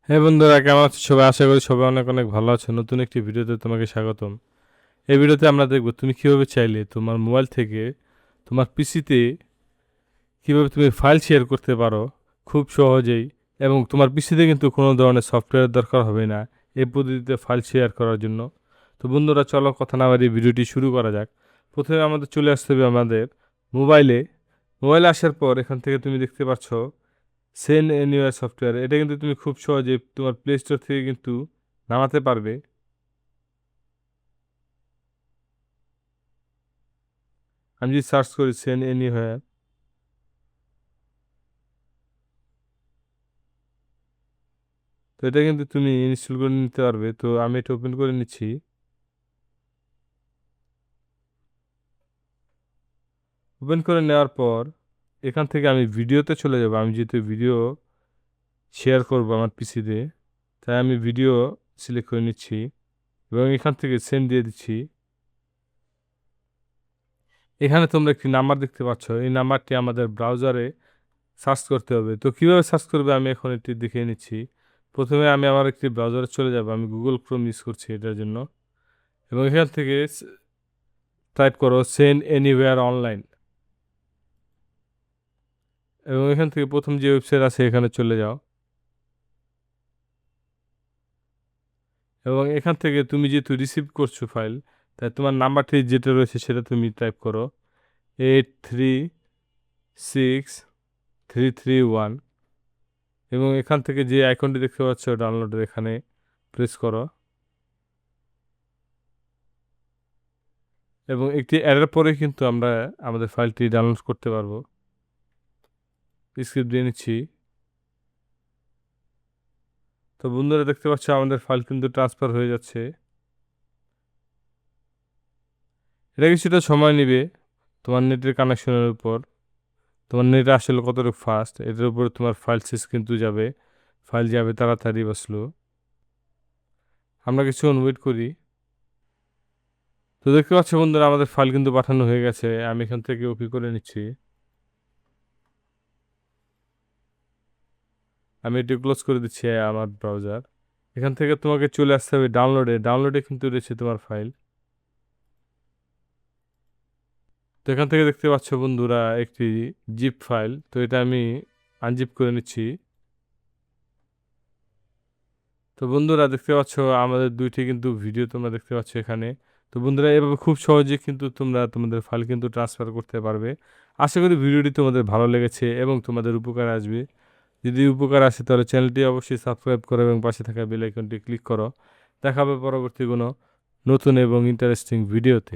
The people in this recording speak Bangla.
হ্যাঁ বন্ধুরা, কেমন আছো সবাই? আশা করি সবাই অনেক অনেক ভালো আছো। নতুন একটি ভিডিওতে তোমাকে স্বাগতম। এই ভিডিওতে আমরা দেখব তুমি কিভাবে চাইলে তোমার মোবাইল থেকে তোমার পিসিতে কিভাবে তুমি ফাইল শেয়ার করতে পারো খুব সহজেই, এবং তোমার পিসিতে কিন্তু কোনো ধরনের সফটওয়্যারের দরকার হবে না এই পদ্ধতিতে ফাইল শেয়ার করার জন্য। তো বন্ধুরা, চলো কথা না বাড়িয়ে ভিডিওটি শুরু করা যাক। প্রথমে আমাদের চলে আসতে হবে আমাদের মোবাইলে। মোবাইলে আসার পর এখান থেকে তুমি দেখতে পাচ্ছ সেন্ড এনিওয়্যার সফটওয়্যার। এটা কিন্তু তুমি খুব সহজে তোমার প্লে স্টোর থেকে কিন্তু নামাতে পারবে। আমি যদি সার্চ করি সেন্ড এনিওয়্যার, তো এটা কিন্তু তুমি ইনস্টল করে নিতে পারবে। তো আমি এটা ওপেন করে নিচ্ছি। ওপেন করে নেওয়ার পর এখান থেকে আমি ভিডিওতে চলে যাব। আমি যেহেতু ভিডিও শেয়ার করব আমার পিসিতে, তাই আমি ভিডিও সিলেক্ট করে নিচ্ছি এবং এখান থেকে সেন্ড দিয়ে দিচ্ছি। এখানে তোমরা একটি নাম্বার দেখতে পাচ্ছ, এই নাম্বারটি আমাদের ব্রাউজারে সার্চ করতে হবে। তো কিভাবে সার্চ করবে আমি এখন এটি দেখিয়ে নিচ্ছি। প্রথমে আমি আমার একটি ব্রাউজারে চলে যাব। আমি গুগল ক্রোম ইউজ করছি এটার জন্য, এবং এখান থেকে টাইপ করো সেন্ড এনিওয়্যার অনলাইন, এবং এখান থেকে প্রথম যে ওয়েবসাইট আছে এখানে চলে যাও, এবং এখান থেকে তুমি যেহেতু রিসিভ করছো ফাইল, তাই তোমার নাম্বারটি যেটা রয়েছে সেটা তুমি টাইপ করো 836331, এবং এখান থেকে যে আইকনটি দেখতে পাচ্ছ ডাউনলোডের এখানে প্রেস করো, এবং একটি অ্যাডের পরে কিন্তু আমরা আমাদের ফাইলটি ডাউনলোড করতে পারবো। স্ক্রিপ্ট দিয়ে নিচ্ছি। তো বন্ধুরা, দেখতে পাচ্ছ আমাদের ফাইল কিন্তু ট্রান্সফার হয়ে যাচ্ছে। এটা কিছুটা সময় নেবে তোমার নেটের কানেকশনের উপর। তোমার নেট আসলে কতটুকু ফাস্ট এটার উপরে তোমার ফাইল শেষ কিন্তু যাবে, ফাইল যাবে তাড়াতাড়ি বা স্লো। আমরা কিছুক্ষণ ওয়েট করি। তো দেখতে পাচ্ছ বন্ধুরা, আমাদের ফাইল কিন্তু পাঠানো হয়ে গেছে। আমি এখান থেকে ওপি করে নিচ্ছি। আমি এটি ক্লোজ করে দিচ্ছি আমার ব্রাউজার। এখান থেকে তোমাকে চলে আসতে হবে ডাউনলোডে। ডাউনলোডে কিন্তু রয়েছে তোমার ফাইল। তো এখান থেকে দেখতে পাচ্ছ বন্ধুরা একটি জিপ ফাইল। তো এটা আমি আনজিপ করে নিচ্ছি। তো বন্ধুরা, দেখতে পাচ্ছ আমাদের দুইটি কিন্তু ভিডিও তোমরা দেখতে পাচ্ছ এখানে। তো বন্ধুরা, এভাবে খুব সহজে কিন্তু তোমরা তোমাদের ফাইল কিন্তু ট্রান্সফার করতে পারবে। আশা করি ভিডিওটি তোমাদের ভালো লেগেছে এবং তোমাদের উপকার আসবে। যদি উপকার আসে তাহলে চ্যানেলটি অবশ্যই সাবস্ক্রাইব করো এবং পাশে থাকা বেল আইকনটি ক্লিক করো। দেখা হবে পরবর্তী কোনো নতুন এবং ইন্টারেস্টিং ভিডিওতে।